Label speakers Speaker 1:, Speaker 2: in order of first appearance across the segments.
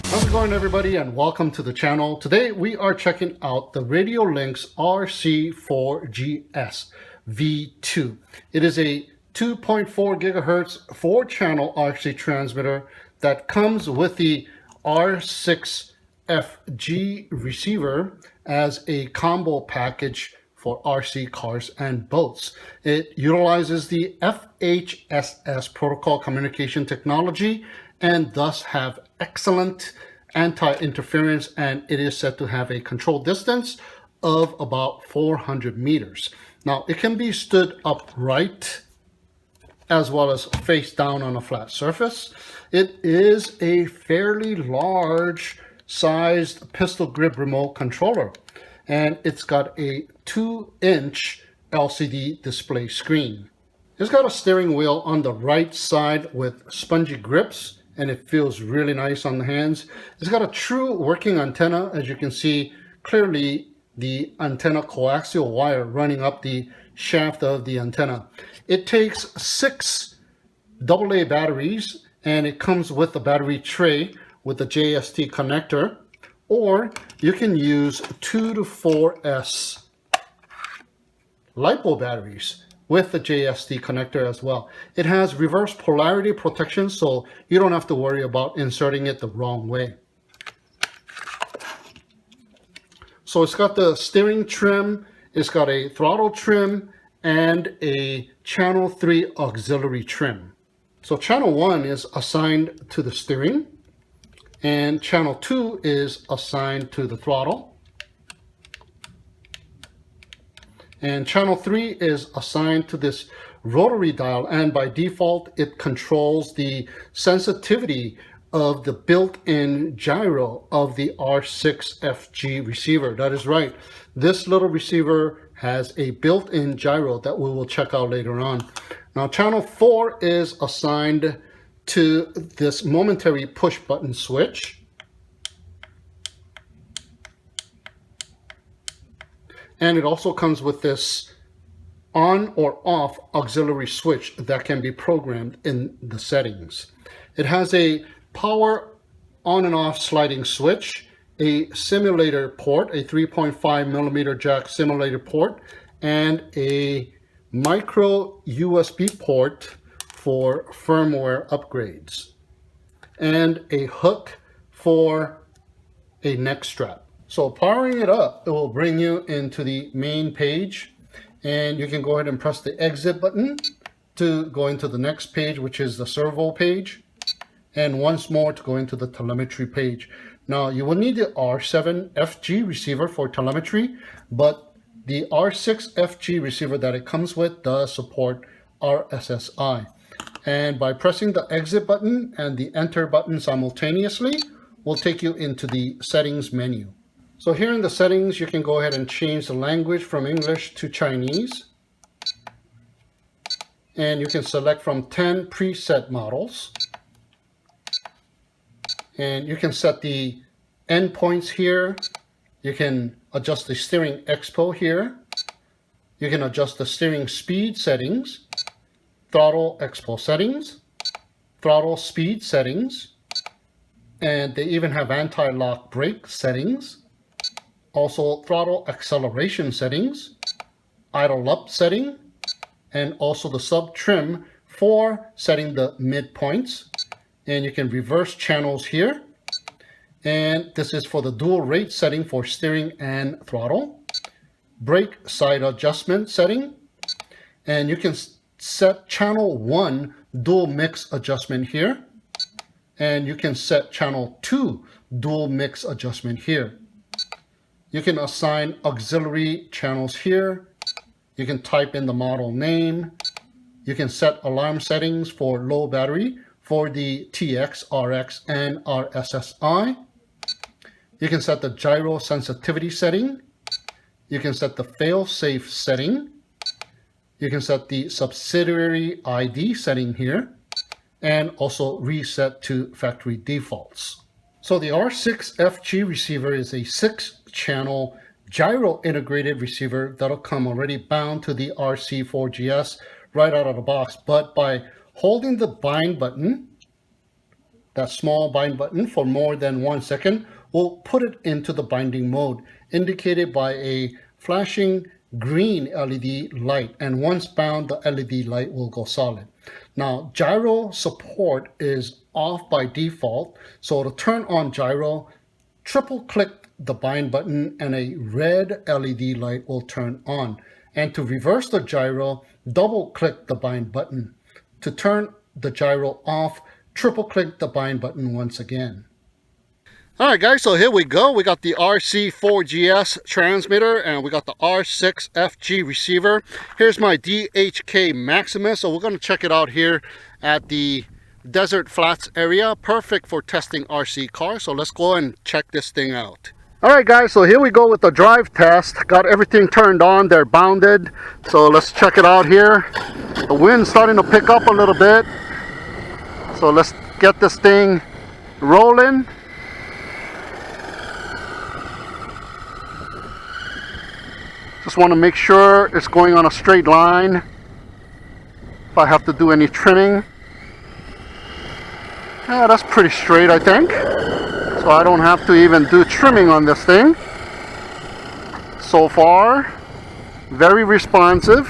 Speaker 1: How's it going, everybody, and welcome to the channel. Today we are checking out the Radiolink's RC4GS V2. It is a 2.4 gigahertz 4-channel RC transmitter that comes with the R6fg receiver as a combo package for RC cars and boats. It utilizes the FHDS protocol communication technology and thus have excellent anti-interference, and it is said to have a control distance of about 400 meters. Now, it can be stood upright as well as face down on a flat surface. It is a fairly large sized pistol grip remote controller, and it's got a 2-inch LCD display screen. It's got a steering wheel on the right side with spongy grips, and it feels really nice on the hands. It's got a true working antenna. As you can see clearly, the antenna coaxial wire running up the shaft of the antenna. It takes 6 AA batteries, and it comes with a battery tray with a JST connector, or you can use 2 to 4S LiPo batteries with the JST connector as well. It has reverse polarity protection, so you don't have to worry about inserting it the wrong way. So it's got the steering trim, it's got a throttle trim, and a channel 3 auxiliary trim. So channel 1 is assigned to the steering, and channel 2 is assigned to the throttle. And channel 3 is assigned to this rotary dial, and by default it controls the sensitivity of the built-in gyro of the R6fg receiver. That is right, this little receiver has a built-in gyro that we will check out later on. Now, channel 4 is assigned to this momentary push button switch. And it also comes with this on or off auxiliary switch that can be programmed in the settings. It has a power on and off sliding switch, a simulator port, a 3.5 millimeter jack simulator port, and a micro USB port for firmware upgrades, and a hook for a neck strap. So powering it up, it will bring you into the main page, and you can go ahead and press the exit button to go into the next page, which is the servo page, and once more to go into the telemetry page. Now, you will need the R7fg receiver for telemetry, but the R6fg receiver that it comes with does support RSSI. And by pressing the exit button and the enter button simultaneously, will take you into the settings menu. So here in the settings, you can go ahead and change the language from English to Chinese. And you can select from 10 preset models. And you can set the endpoints here. You can adjust the steering expo here. You can adjust the steering speed settings, throttle expo settings, throttle speed settings, and they even have anti-lock brake settings. Also throttle acceleration settings, idle up setting, and also the sub trim for setting the midpoints. And you can reverse channels here. And this is for the dual rate setting for steering and throttle. Brake side adjustment setting. And you can set channel 1 dual mix adjustment here. And you can set channel 2 dual mix adjustment here. You can assign auxiliary channels here. You can type in the model name. You can set alarm settings for low battery for the TX, RX, and RSSI. You can set the gyro sensitivity setting. You can set the fail-safe setting. You can set the subsidiary ID setting here, and also reset to factory defaults. So the R6fg receiver is a 6-channel gyro integrated receiver that'll come already bound to the RC4GS right out of the box. But by holding the bind button, that small bind button for more than 1 second will put it into the binding mode, indicated by a flashing green LED light, and once bound, the LED light will go solid. Now, gyro support is off by default, so to turn on gyro, triple click the bind button and a red LED light will turn on. And to reverse the gyro, double click the bind button. To turn the gyro off, triple click the bind button once again. Alright guys, so here we go. We got the RC4GS transmitter and we got the R6fg receiver. Here's my DHK Maximus. So we're going to check it out here at the Desert Flats area. Perfect for testing RC cars. So let's go and check this thing out. Alright guys, so here we go with the drive test. Got everything turned on. They're bounded. So let's check it out here. The wind's starting to pick up a little bit. So let's get this thing rolling. Just want to make sure it's going on a straight line. If I have to do any trimming. Yeah, that's pretty straight, I think. So I don't have to even do trimming on this thing. So far, very responsive.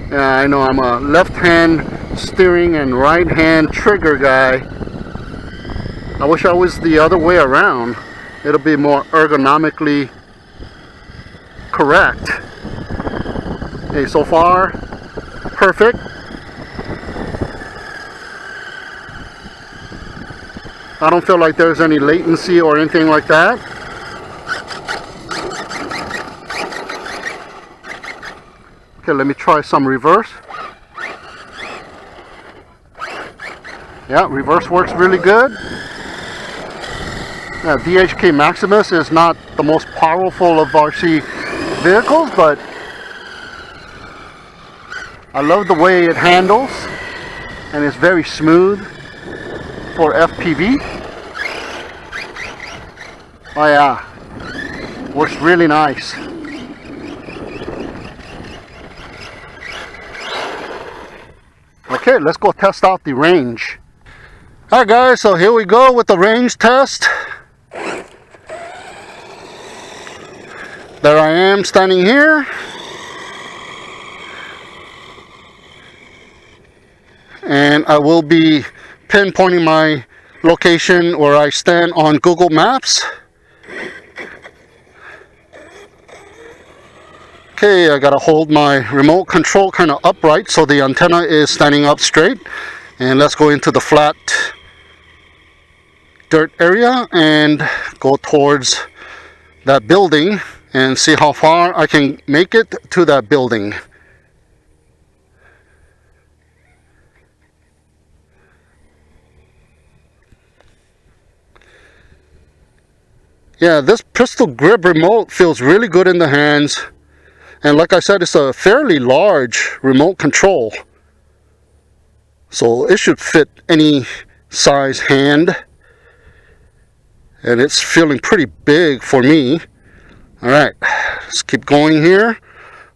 Speaker 1: Yeah, I know I'm a left-hand steering and right-hand trigger guy. I wish I was the other way around. It'll be more ergonomically correct. Okay, so far, perfect. I don't feel like there's any latency or anything like that. Okay, let me try some reverse. Yeah, reverse works really good. Yeah, DHK Maximus is not the most powerful of RC vehicles, but I love the way it handles, and it's very smooth for FPV. Oh yeah, works really nice. Okay, let's go test out the range. Alright guys, so here we go with the range test. There I am standing here. And I will be pinpointing my location where I stand on Google Maps. Okay, I gotta hold my remote control kind of upright so the antenna is standing up straight. And let's go into the flat dirt area and go towards that building and see how far I can make it to that building. Yeah, this pistol grip remote feels really good in the hands. And like I said, it's a fairly large remote control. So it should fit any size hand. And it's feeling pretty big for me. Alright, let's keep going here.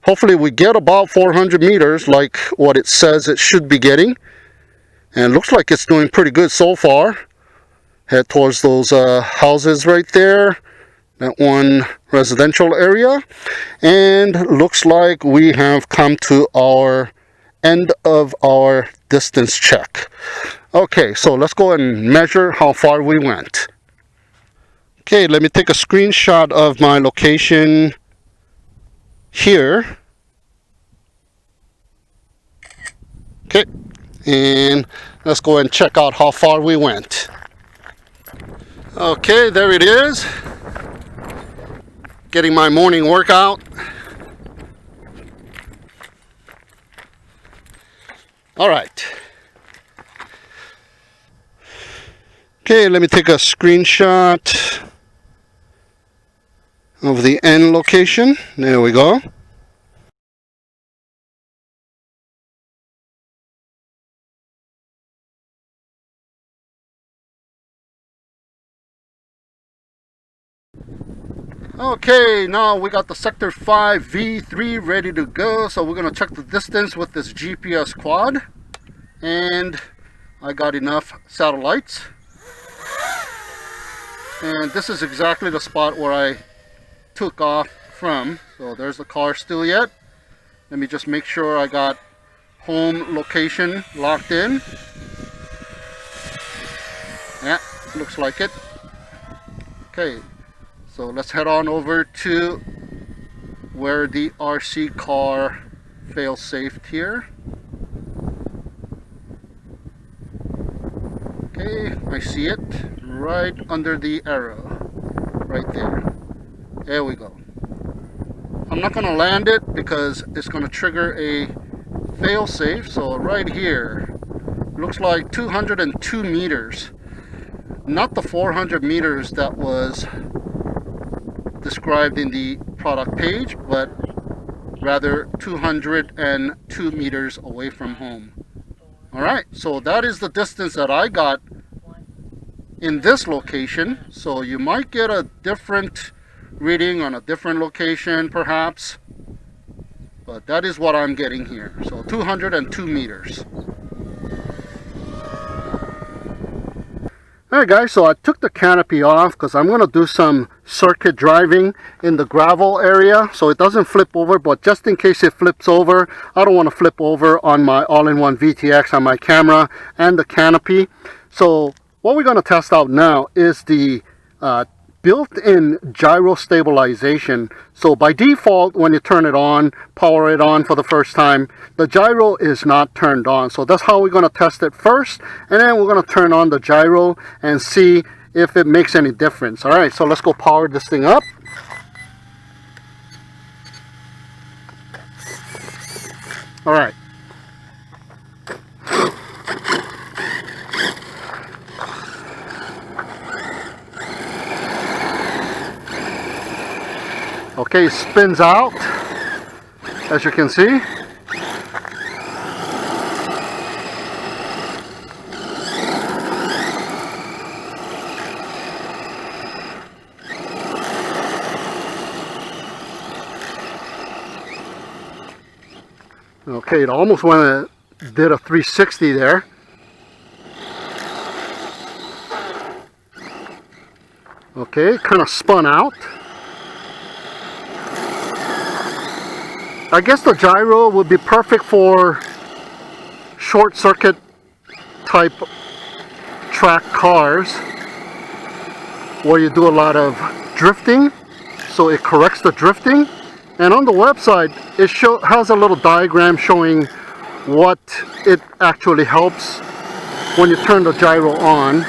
Speaker 1: Hopefully we get about 400 meters like what it says it should be getting. And it looks like it's doing pretty good so far. Head towards those houses right there. That one residential area. And looks like we have come to our end of our distance check. Okay, so let's go and measure how far we went. Okay, let me take a screenshot of my location here. Okay, and let's go and check out how far we went. Okay, there it is. Getting my morning workout. All right. Okay, let me take a screenshot of the end location. There we go. Okay, now we got the Sector 5 V3 ready to go. So we're going to check the distance with this GPS quad. And I got enough satellites. And this is exactly the spot where I took off from. So there's the car still yet. Let me just make sure I got home location locked in. Yeah, looks like it. Okay, so let's head on over to where the RC car fail-safed here. Okay, I see it right under the arrow, right there. There we go. I'm not going to land it because it's going to trigger a fail-safe. So right here, looks like 202 meters. Not the 400 meters that was described in the product page, but rather 202 meters away from home. Alright, so that is the distance that I got in this location. So you might get a different reading on a different location perhaps, but that is what I'm getting here. So 202 meters. Alright guys, so I took the canopy off because I'm going to do some circuit driving in the gravel area so it doesn't flip over, but just in case it flips over, I don't want to flip over on my all-in-one VTX on my camera and the canopy. So what we're going to test out now is the built-in gyro stabilization. So by default, when you turn it on, power it on for the first time, the gyro is not turned on. So that's how we're going to test it first, and then we're going to turn on the gyro and see if it makes any difference. All right, so let's go power this thing up. All right. Okay, it spins out, as you can see. Okay, it almost did a 360 there. Okay, kind of spun out. I guess the gyro would be perfect for short circuit type track cars where you do a lot of drifting, so it corrects the drifting. And on the website it has a little diagram showing what it actually helps when you turn the gyro on.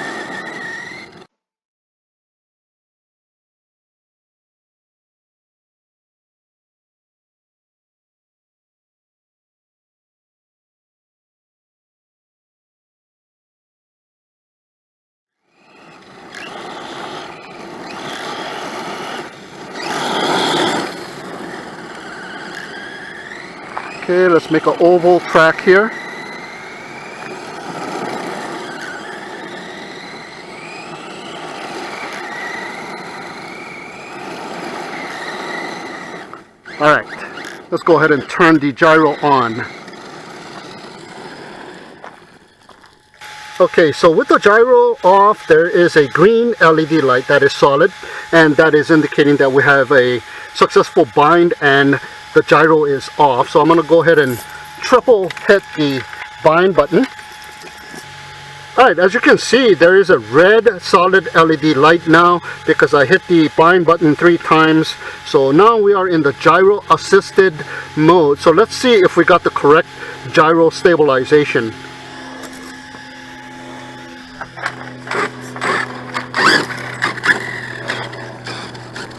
Speaker 1: Okay, let's make an oval track here. Alright, let's go ahead and turn the gyro on. Okay, so with the gyro off, there is a green LED light that is solid, and that is indicating that we have a successful bind and the gyro is off. So I'm going to go ahead and triple hit the bind button. Alright, as you can see, there is a red solid LED light now because I hit the bind button 3 times. So now we are in the gyro assisted mode. So let's see if we got the correct gyro stabilization.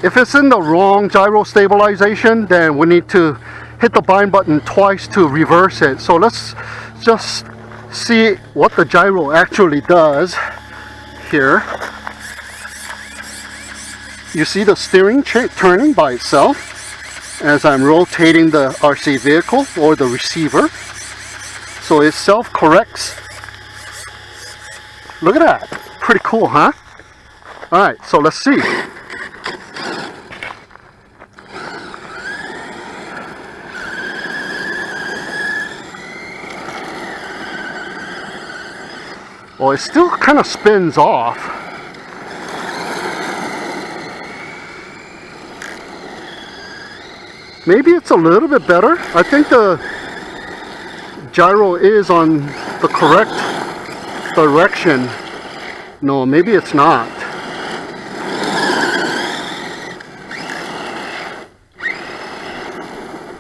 Speaker 1: If it's in the wrong gyro stabilization, then we need to hit the bind button twice to reverse it. So let's just see what the gyro actually does here. You see the steering turning by itself as I'm rotating the RC vehicle or the receiver. So it self-corrects. Look at that. Pretty cool, huh? Alright, so let's see. Well, it still kind of spins off. Maybe it's a little bit better. I think the gyro is on the correct direction. No, maybe it's not.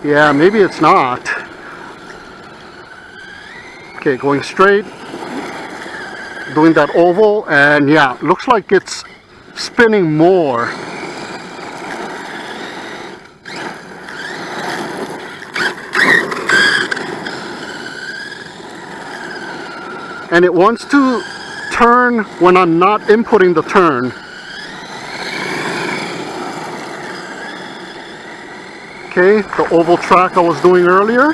Speaker 1: Yeah, maybe it's not. Okay, going straight, doing that oval, and yeah, looks like it's spinning more. And it wants to turn when I'm not inputting the turn. Okay, the oval track I was doing earlier,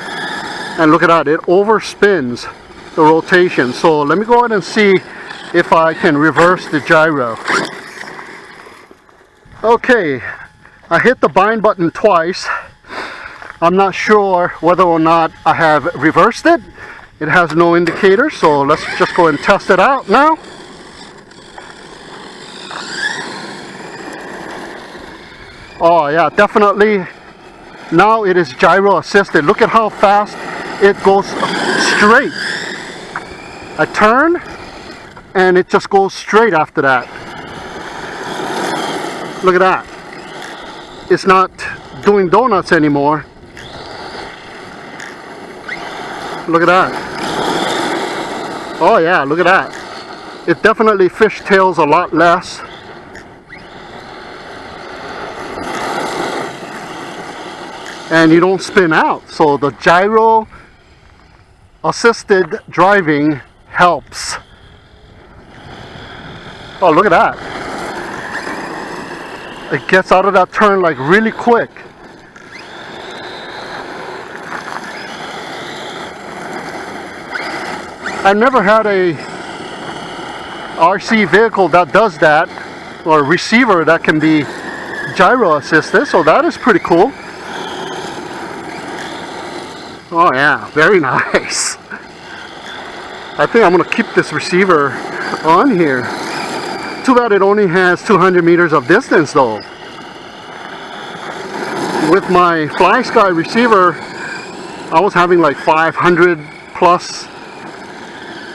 Speaker 1: and look at that, it overspins the rotation. So let me go ahead and see if I can reverse the gyro. Okay, I hit the bind button twice. I'm not sure whether or not I have reversed it. It has no indicator, so let's just go and test it out now. Oh yeah, definitely. Now it is gyro assisted. Look at how fast it goes straight. I turn and it just goes straight after that. Look at that. It's not doing donuts anymore. Look at that. Oh yeah, look at that. It definitely fishtails a lot less. And you don't spin out. So the gyro assisted driving helps. Oh, look at that. It gets out of that turn like really quick. I've never had a RC vehicle that does that, or a receiver that can be gyro assisted, so that is pretty cool. Oh yeah, very nice. I think I'm gonna keep this receiver on here. Too bad it only has 200 meters of distance though. With my FlySky receiver, I was having like 500 plus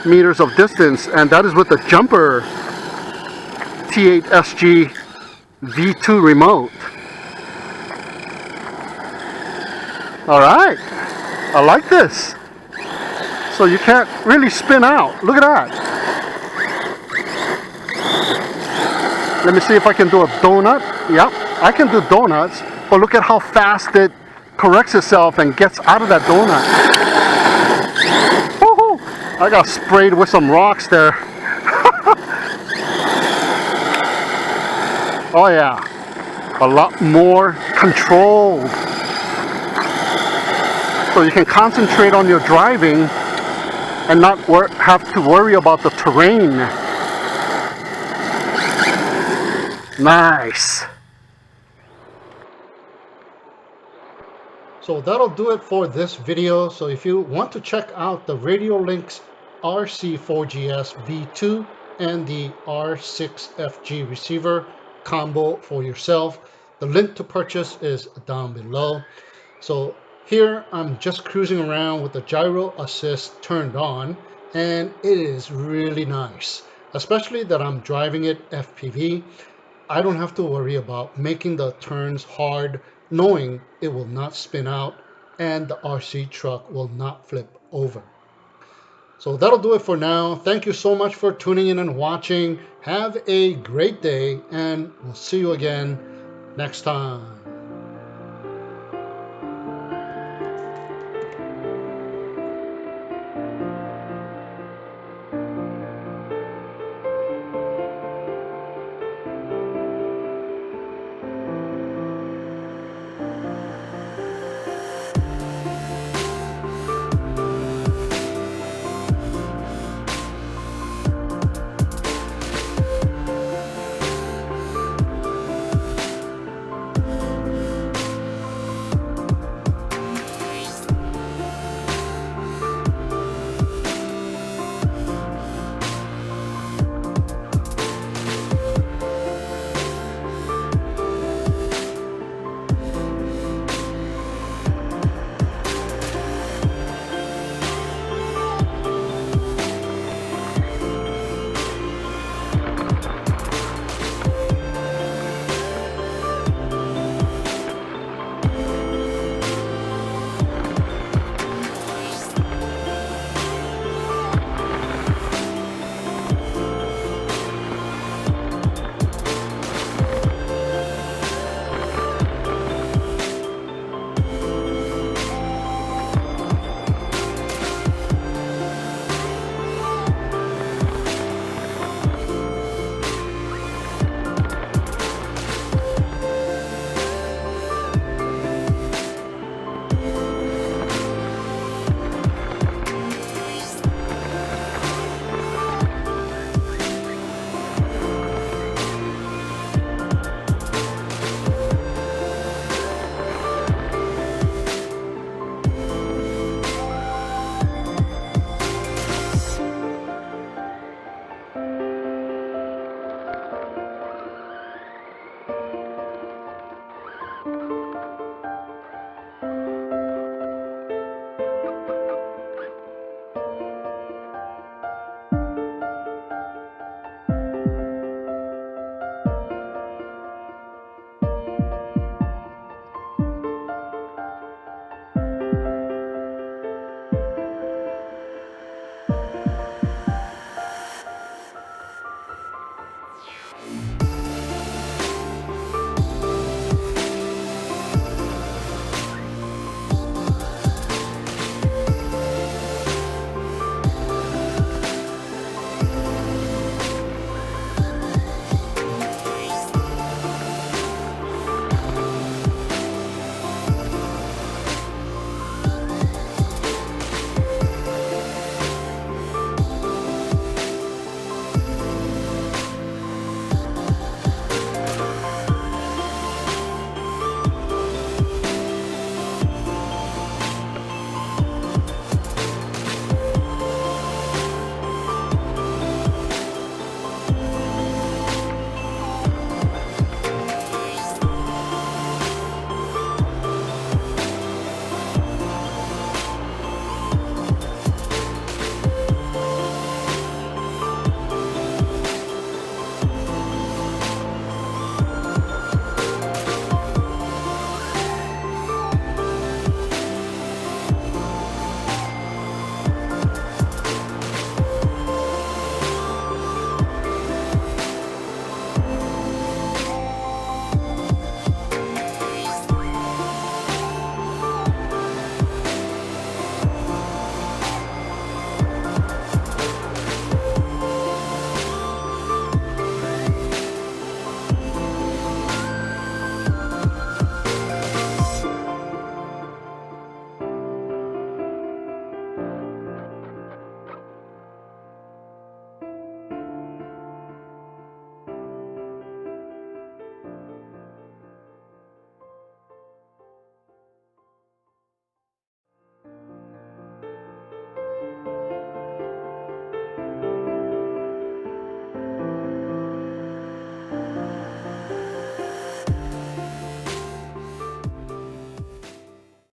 Speaker 1: meters of distance, and that is with the jumper T8SG V2 remote. Alright, I like this. So you can't really spin out. Look at that. Let me see if I can do a donut. Yep, I can do donuts, but look at how fast it corrects itself and gets out of that donut. Woohoo! I got sprayed with some rocks there. Oh yeah, a lot more controlled. So you can concentrate on your driving and not have to worry about the terrain. Nice. So that'll do it for this video. So if you want to check out the Radiolink's RC4GS V2 and the R6fg receiver combo for yourself, the link to purchase is down below. So here I'm just cruising around with the gyro assist turned on, and it is really nice, especially that I'm driving it FPV. I don't have to worry about making the turns hard, knowing it will not spin out and the RC truck will not flip over. So that'll do it for now. Thank you so much for tuning in and watching. Have a great day, and we'll see you again next time.